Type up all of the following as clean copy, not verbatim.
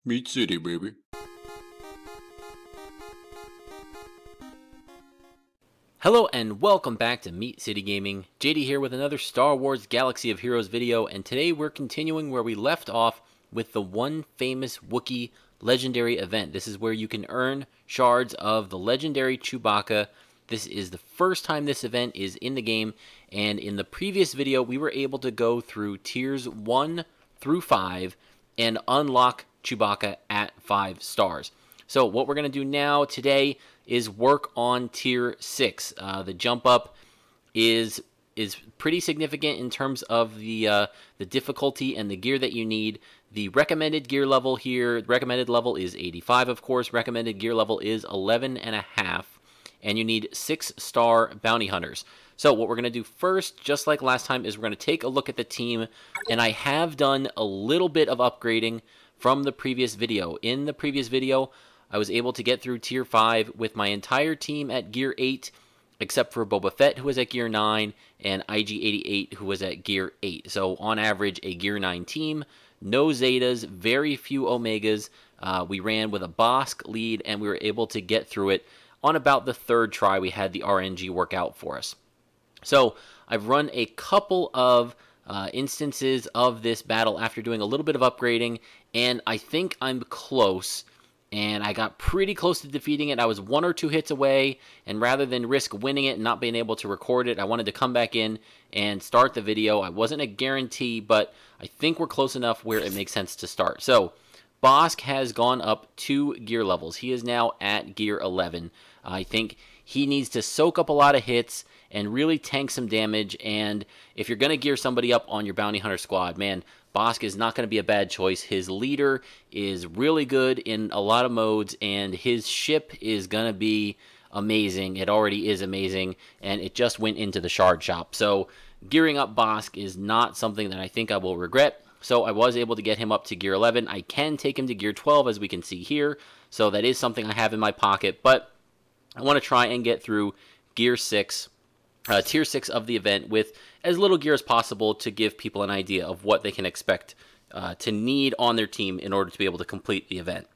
Meat City, baby. Hello and welcome back to Meat City Gaming. JD here with another Star Wars Galaxy of Heroes video, and today we're continuing where we left off with the One Famous Wookiee Legendary event. This is where you can earn shards of the Legendary Chewbacca. This is the first time this event is in the game, and in the previous video we were able to go through tiers 1 through 5 and unlock Chewbacca at 5 stars. So what we're going to do now today is work on tier 6. The jump up is pretty significant in terms of the difficulty and the gear that you need. The recommended gear level here, recommended level is 85, of course. Recommended gear level is 11.5, and you need 6-star bounty hunters. So what we're going to do first, just like last time, is we're going to take a look at the team, and I have done a little bit of upgrading from the previous video. In the previous video, I was able to get through tier 5 with my entire team at gear 8, except for Boba Fett, who was at gear 9, and IG-88, who was at gear 8. So on average, a gear 9 team. No Zetas, very few Omegas. We ran with a Bossk lead, and we were able to get through it. On about the 3rd try, we had the RNG work out for us. So I've run a couple of instances of this battle after doing a little bit of upgrading, and I think I'm close. And I got pretty close to defeating it. I was 1 or 2 hits away, and rather than risk winning it and not being able to record it, I wanted to come back in and start the video. I wasn't a guarantee, but I think we're close enough where it makes sense to start. So, Bossk has gone up 2 gear levels. He is now at gear 11. I think he needs to soak up a lot of hits and really tank some damage, and if you're going to gear somebody up on your bounty hunter squad, man, Bossk is not going to be a bad choice. His leader is really good in a lot of modes, and his ship is going to be amazing. It already is amazing, and it just went into the shard shop. So gearing up Bossk is not something that I think I will regret. So I was able to get him up to gear 11. I can take him to gear 12, as we can see here. So that is something I have in my pocket, but I want to try and get through gear 6. Tier 6 of the event with as little gear as possible to give people an idea of what they can expect to need on their team in order to be able to complete the event.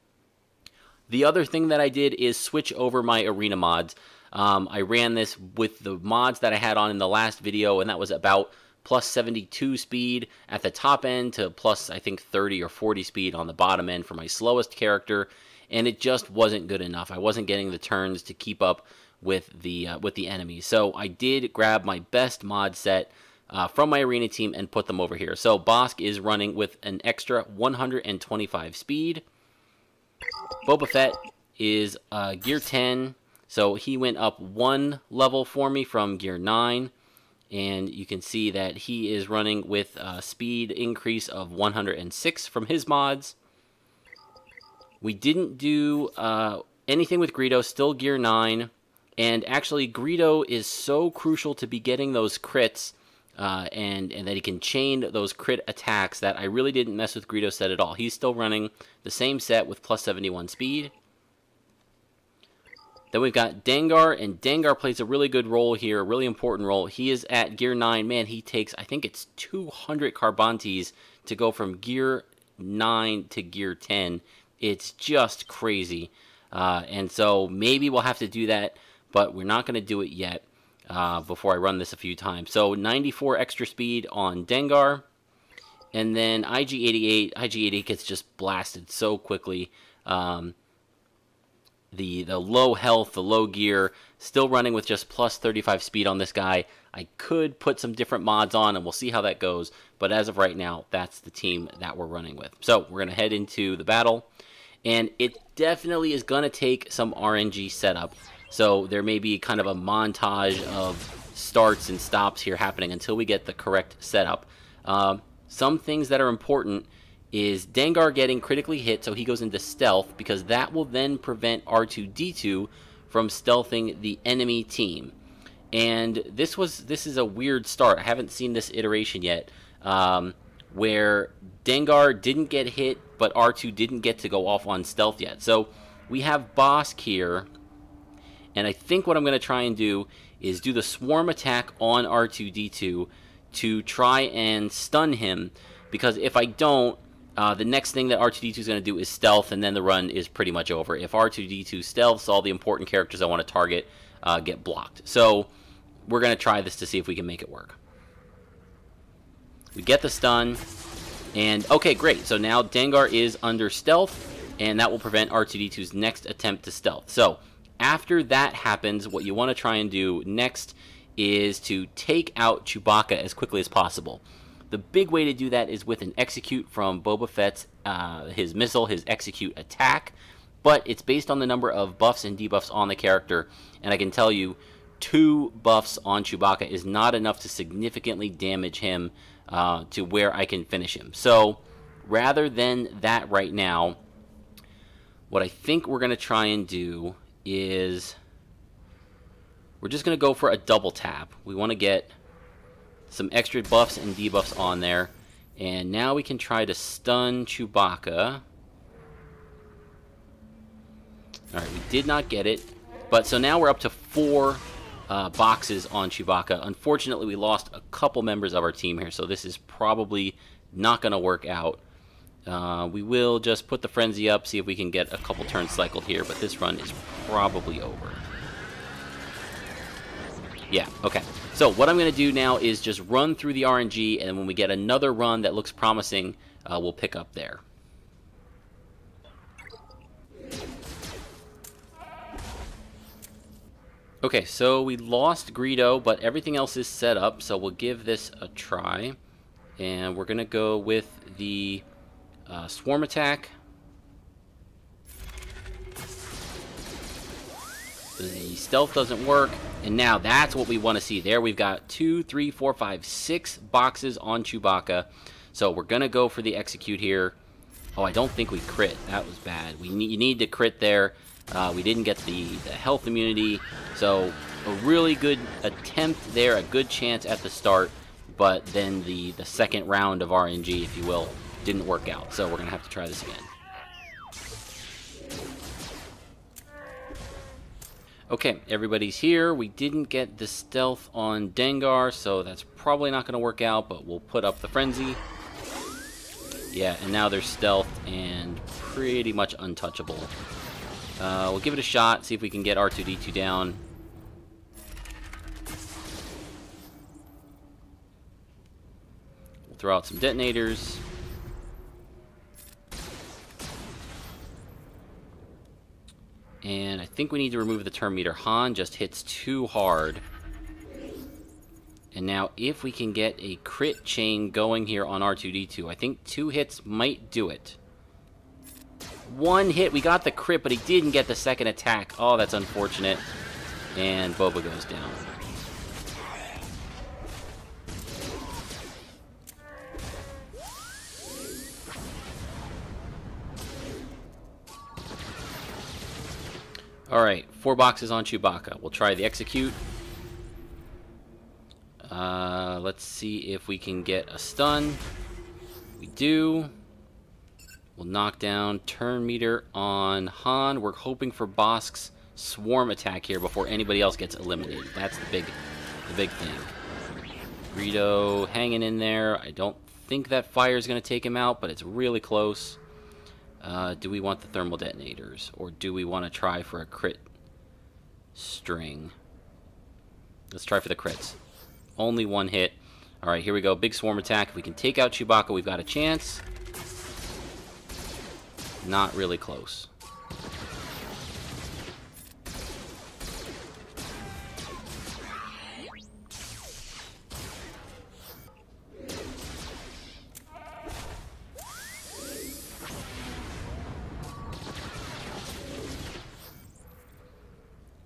The other thing that I did is switch over my arena mods. I ran this with the mods that I had on in the last video, and that was about plus 72 speed at the top end to plus, I think, 30 or 40 speed on the bottom end for my slowest character, and it just wasn't good enough. I wasn't getting the turns to keep up with the enemies. So I did grab my best mod set from my arena team and put them over here. So Bossk is running with an extra 125 speed. Boba Fett is gear 10, so he went up 1 level for me from gear 9, and you can see that he is running with a speed increase of 106 from his mods. We didn't do anything with Greedo, still gear 9. And actually, Greedo is so crucial to be getting those crits and that he can chain those crit attacks that I really didn't mess with Greedo's set at all. He's still running the same set with plus 71 speed. Then we've got Dengar, and Dengar plays a really good role here, a really important role. He is at gear 9. Man, he takes, I think it's 200 Carbantes to go from gear 9 to gear 10. It's just crazy. And so maybe we'll have to do that, but we're not going to do it yet before I run this a few times. So 94 extra speed on Dengar, and then IG-88 gets just blasted so quickly. The low health, the low gear, still running with just plus 35 speed on this guy. I could put some different mods on, and we'll see how that goes, but as of right now, that's the team that we're running with. So we're going to head into the battle, and it definitely is going to take some RNG setup. So there may be kind of a montage of starts and stops here happening until we get the correct setup. Some things that are important is Dengar getting critically hit, so he goes into stealth, because that will then prevent R2-D2 from stealthing the enemy team. And this is a weird start. I haven't seen this iteration yet, where Dengar didn't get hit, but R2 didn't get to go off on stealth yet. So we have Bossk here, and I think what I'm going to try and do is do the swarm attack on R2-D2 to try and stun him, because if I don't, The next thing that R2-D2 is going to do is stealth, and then the run is pretty much over. If R2-D2 stealths, all the important characters I want to target get blocked. So we're going to try this to see if we can make it work. We get the stun, and okay, great. So now Dengar is under stealth, and that will prevent R2-D2's next attempt to stealth. So after that happens, what you want to try and do next is to take out Chewbacca as quickly as possible. The big way to do that is with an execute from Boba Fett's, his missile, his execute attack, but it's based on the number of buffs and debuffs on the character, and I can tell you 2 buffs on Chewbacca is not enough to significantly damage him to where I can finish him. So rather than that right now, what I think we're going to try and do is we're just going to go for a double tap. We want to get some extra buffs and debuffs on there. And now we can try to stun Chewbacca. Alright, we did not get it. But so now we're up to 4 boxes on Chewbacca. Unfortunately, we lost a couple members of our team here, so this is probably not going to work out. We will just put the frenzy up, see if we can get a couple turns cycled here, but this run is probably over. Yeah, okay. So what I'm going to do now is just run through the RNG, and when we get another run that looks promising, we'll pick up there. Okay, so we lost Greedo, but everything else is set up, so we'll give this a try. And we're going to go with the swarm attack. The stealth doesn't work, and now that's what we want to see. There we've got 2, 3, 4, 5, 6 boxes on Chewbacca. So we're going to go for the execute here. Oh, I don't think we crit. That was bad. You need to crit there. We didn't get the health immunity. So a really good attempt there, a good chance at the start, but then the second round of RNG, if you will, didn't work out. So we're going to have to try this again. Okay, everybody's here. We didn't get the stealth on Dengar, so that's probably not going to work out, but we'll put up the frenzy. Yeah, and now they're stealth and pretty much untouchable. We'll give it a shot, see if we can get R2-D2 down. We'll throw out some detonators. And I think we need to remove the turn meter. Han just hits too hard. And now if we can get a crit chain going here on R2-D2, I think 2 hits might do it. 1 hit, we got the crit, but he didn't get the second attack. Oh, that's unfortunate. And Boba goes down. Alright, 4 boxes on Chewbacca. We'll try the execute. Let's see if we can get a stun. We do. We'll knock down turn meter on Han. We're hoping for Bossk's swarm attack here before anybody else gets eliminated. That's the big thing. Greedo hanging in there. I don't think that fire is going to take him out, but it's really close. Do we want the thermal detonators, or do we want to try for a crit string? Let's try for the crits. Only 1 hit. Alright, here we go. Big swarm attack. If we can take out Chewbacca, we've got a chance. Not really close.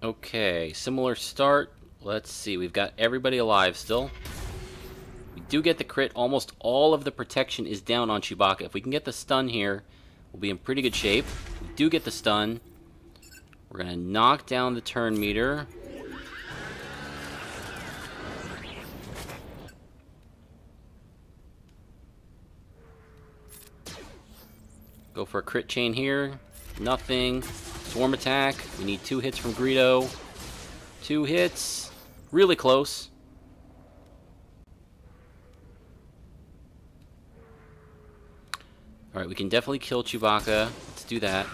Okay, similar start. Let's see, we've got everybody alive still. We do get the crit. Almost all of the protection is down on Chewbacca. If we can get the stun here, we'll be in pretty good shape. We do get the stun. We're going to knock down the turn meter. Go for a crit chain here. Nothing. Swarm attack. We need 2 hits from Greedo. 2 hits. Really close. Alright, we can definitely kill Chewbacca. Let's do that.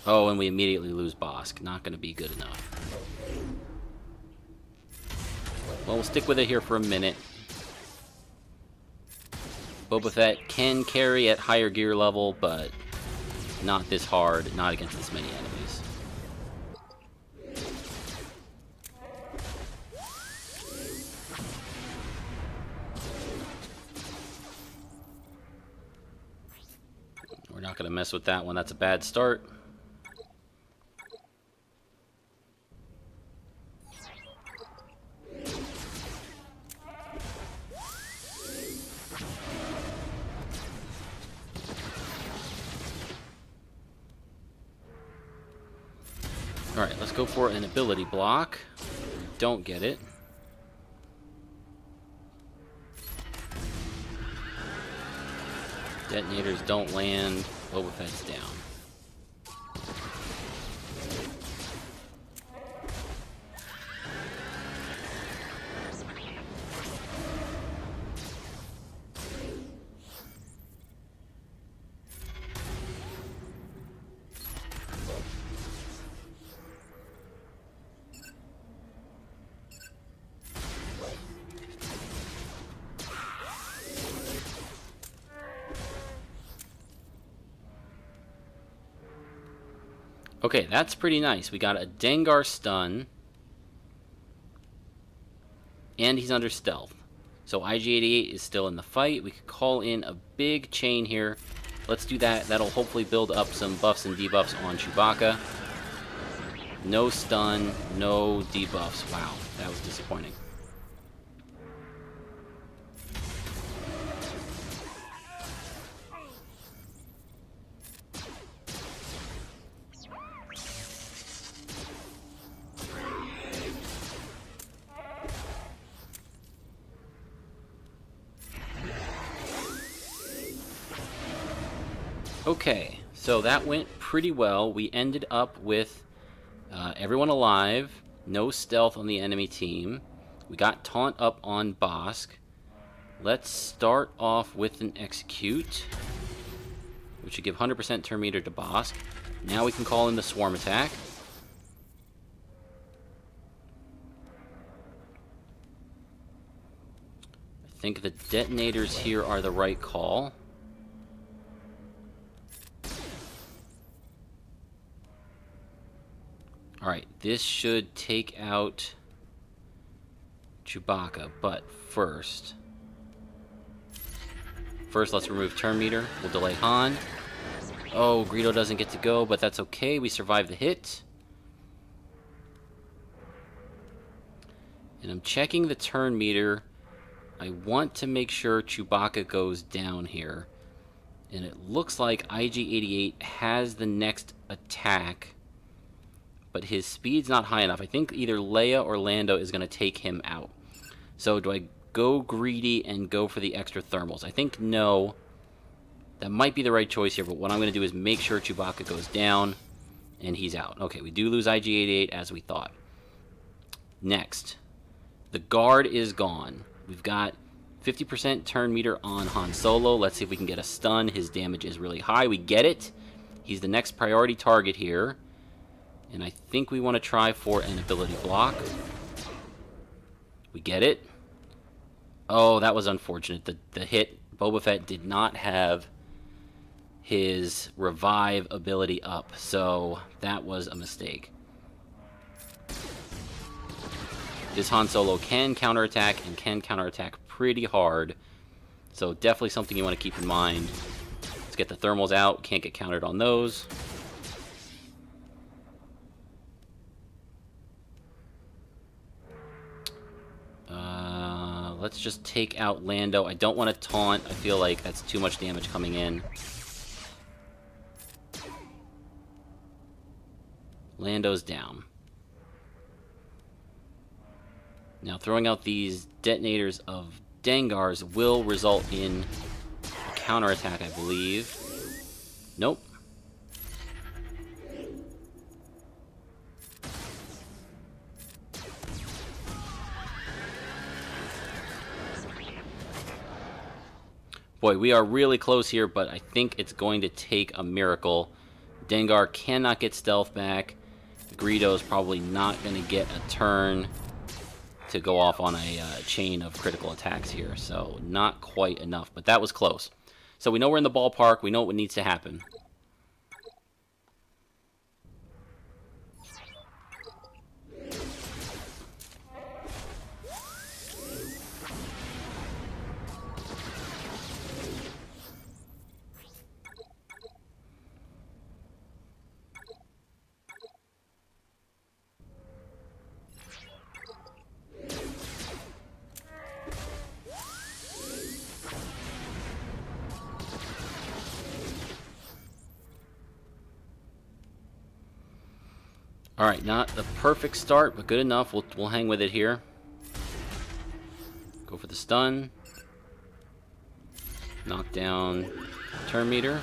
Oh, and we immediately lose Bossk. Not going to be good enough. Well, we'll stick with it here for a minute. Boba Fett can carry at higher gear level, but not this hard, not against this many enemies. We're not going to mess with that one. That's a bad start. Alright, let's go for an ability block. Don't get it. Detonators don't land. Boba Fett's down. Okay, that's pretty nice. We got a Dengar stun. And he's under stealth. So IG-88 is still in the fight. We could call in a big chain here. Let's do that. That'll hopefully build up some buffs and debuffs on Chewbacca. No stun, no debuffs. Wow, that was disappointing. Okay, so that went pretty well. We ended up with everyone alive, no stealth on the enemy team. We got taunt up on Bossk. Let's start off with an execute, which should give 100% turn meter to Bossk. Now we can call in the swarm attack. I think the detonators here are the right call. Alright, this should take out Chewbacca, but first let's remove turn meter. We'll delay Han. Oh, Greedo doesn't get to go, but that's okay. We survived the hit. And I'm checking the turn meter. I want to make sure Chewbacca goes down here. And it looks like IG-88 has the next attack, but his speed's not high enough. I think either Leia or Lando is going to take him out. So do I go greedy and go for the extra thermals? I think no. That might be the right choice here, but what I'm going to do is make sure Chewbacca goes down, and he's out. Okay, we do lose IG-88 as we thought. Next, the guard is gone. We've got 50% turn meter on Han Solo. Let's see if we can get a stun. His damage is really high. We get it. He's the next priority target here. And I think we want to try for an ability block. We get it. Oh, that was unfortunate. The hit, Boba Fett did not have his revive ability up, so that was a mistake. This Han Solo can counterattack and can counterattack pretty hard, so definitely something you want to keep in mind. Let's get the thermals out. Can't get countered on those. Let's just take out Lando. I don't want to taunt. I feel like that's too much damage coming in. Lando's down. Now, throwing out these detonators of Dengars will result in a counterattack, I believe. Nope. Boy, we are really close here, but I think it's going to take a miracle. Dengar cannot get stealth back. Greedo is probably not going to get a turn to go off on a chain of critical attacks here. So not quite enough, but that was close. So we know we're in the ballpark. We know what needs to happen. All right, not the perfect start, but good enough. We'll hang with it here. Go for the stun. Knock down turn meter.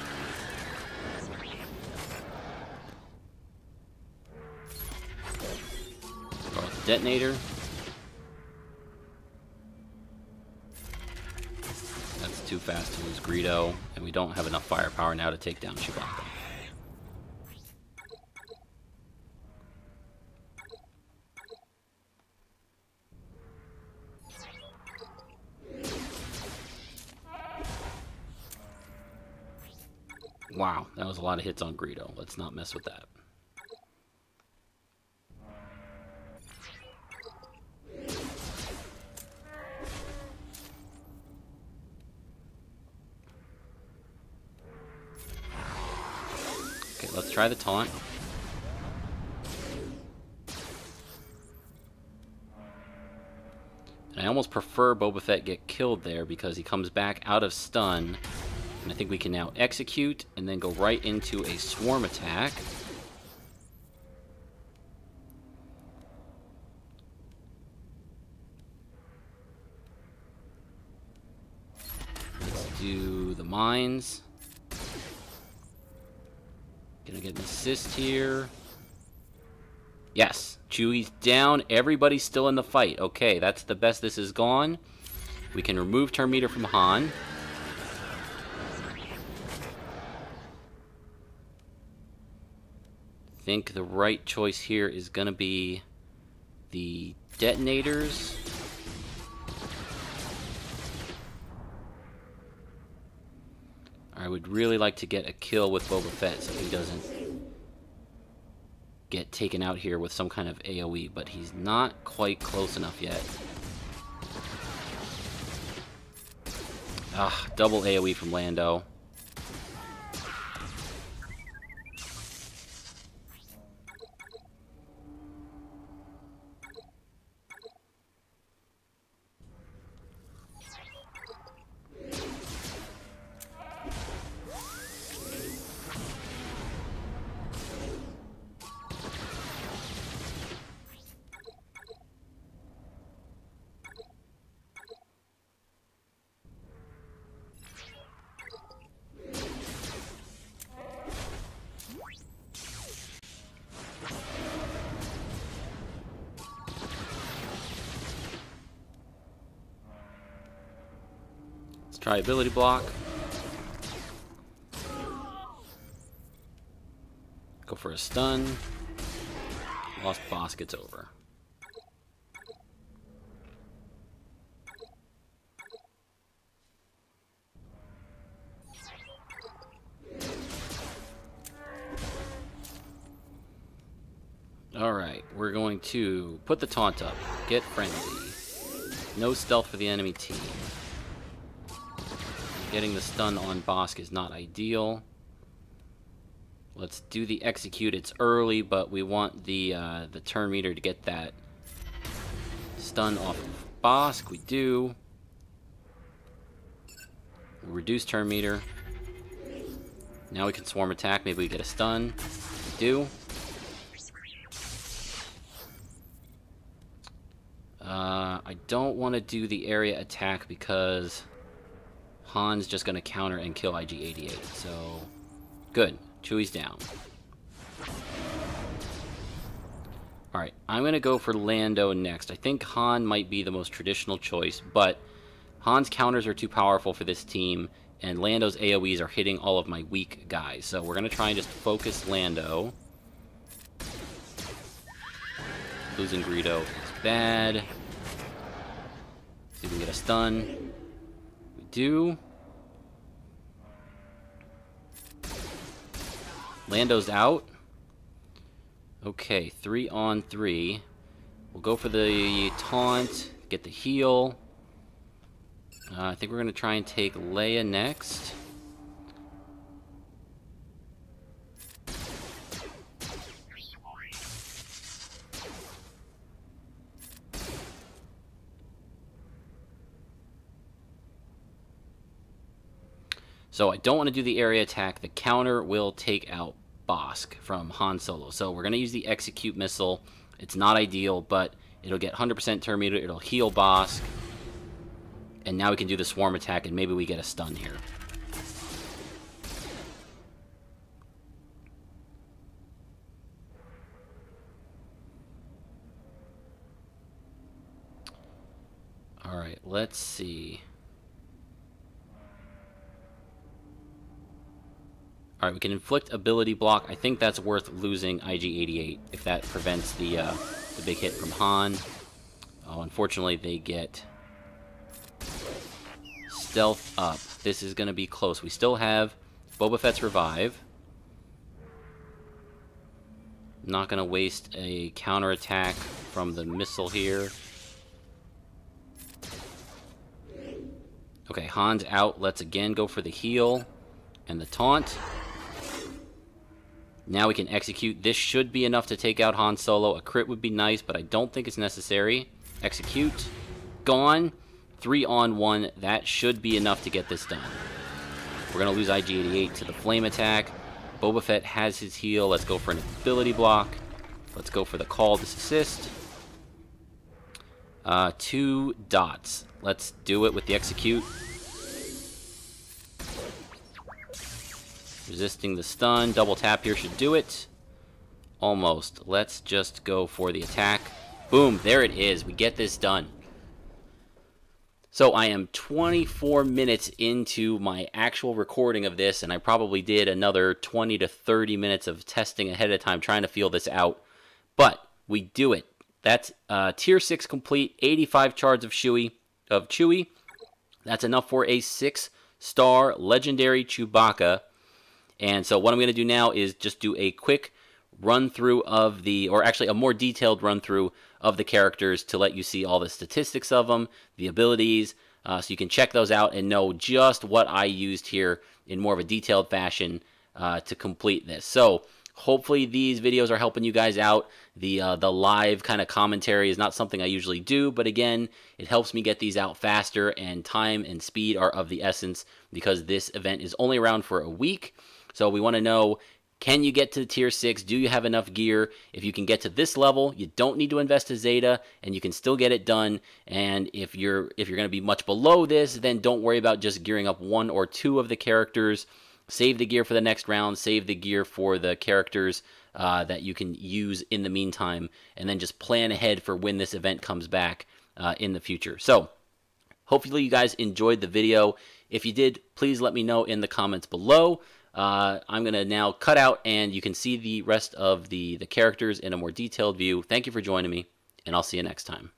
Go with the detonator. That's too fast to lose Greedo, and we don't have enough firepower now to take down Chewbacca. Wow, that was a lot of hits on Greedo. Let's not mess with that. Okay, let's try the taunt. And I almost prefer Boba Fett get killed there because he comes back out of stun. And I think we can now execute and then go right into a swarm attack. Let's do the mines. Gonna get an assist here. Yes, Chewie's down. Everybody's still in the fight. Okay, that's the best this has gone. We can remove turn meter from Han. I think the right choice here is going to be the detonators. I would really like to get a kill with Boba Fett so he doesn't get taken out here with some kind of AoE, but he's not quite close enough yet. Ah, double AoE from Lando. Try ability block. Go for a stun. Lost Bossk, it's over. Alright, we're going to put the taunt up. Get frenzy. No stealth for the enemy team. Getting the stun on Bossk is not ideal. Let's do the execute. It's early, but we want the turn meter to get that stun off of Bossk. We do. We'll reduce turn meter. Now we can swarm attack. Maybe we get a stun. We do. I don't want to do the area attack because Han's just going to counter and kill IG-88, so good. Chewie's down. Alright, I'm going to go for Lando next. I think Han might be the most traditional choice, but Han's counters are too powerful for this team, And Lando's AoEs are hitting all of my weak guys. So we're going to try and just focus Lando. Losing Greedo is bad. See if we can get a stun. We do. Lando's out. Okay, 3 on 3. We'll go for the taunt, get the heal. I think we're going to try and take Leia next. So I don't want to do the area attack. The counter will take out Bossk from Han Solo. So we're going to use the execute missile. It's not ideal, but it'll get 100% turn meter. It'll heal Bossk. And now we can do the swarm attack, and maybe we get a stun here. Alright, let's see. Alright, we can inflict ability block. I think that's worth losing IG-88 if that prevents the big hit from Han. Oh, unfortunately, they get stealth up. This is going to be close. We still have Boba Fett's revive. Not going to waste a counterattack from the missile here. Okay, Han's out. Let's again go for the heal and the taunt. Now we can execute. This should be enough to take out Han Solo. A crit would be nice, but I don't think it's necessary. Execute. Gone. 3 on 1. That should be enough to get this done. We're going to lose IG-88 to the flame attack. Boba Fett has his heal. Let's go for an ability block. Let's go for the call to assist. 2 dots. Let's do it with the execute. Resisting the stun. Double tap here should do it. Almost. Let's just go for the attack. Boom. There it is. We get this done. So I am 24 minutes into my actual recording of this, and I probably did another 20 to 30 minutes of testing ahead of time trying to feel this out. But we do it. That's Tier 6 complete, 85 shards of Chewie. That's enough for a 6-star Legendary Chewbacca. And so what I'm going to do now is just do a quick run-through of the, or actually a more detailed run-through of the characters to let you see all the statistics of them, the abilities, so you can check those out and know just what I used here in more of a detailed fashion to complete this. So hopefully these videos are helping you guys out. The live kind of commentary is not something I usually do, but again, it helps me get these out faster, and time and speed are of the essence because this event is only around for a week. So we want to know, can you get to Tier 6? Do you have enough gear? If you can get to this level, you don't need to invest a Zeta, and you can still get it done. And if you're going to be much below this, then don't worry about just gearing up 1 or 2 of the characters. Save the gear for the next round. Save the gear for the characters that you can use in the meantime, and then just plan ahead for when this event comes back in the future. So hopefully you guys enjoyed the video. If you did, please let me know in the comments below. I'm going to now cut out, and you can see the rest of the characters in a more detailed view. Thank you for joining me, and I'll see you next time.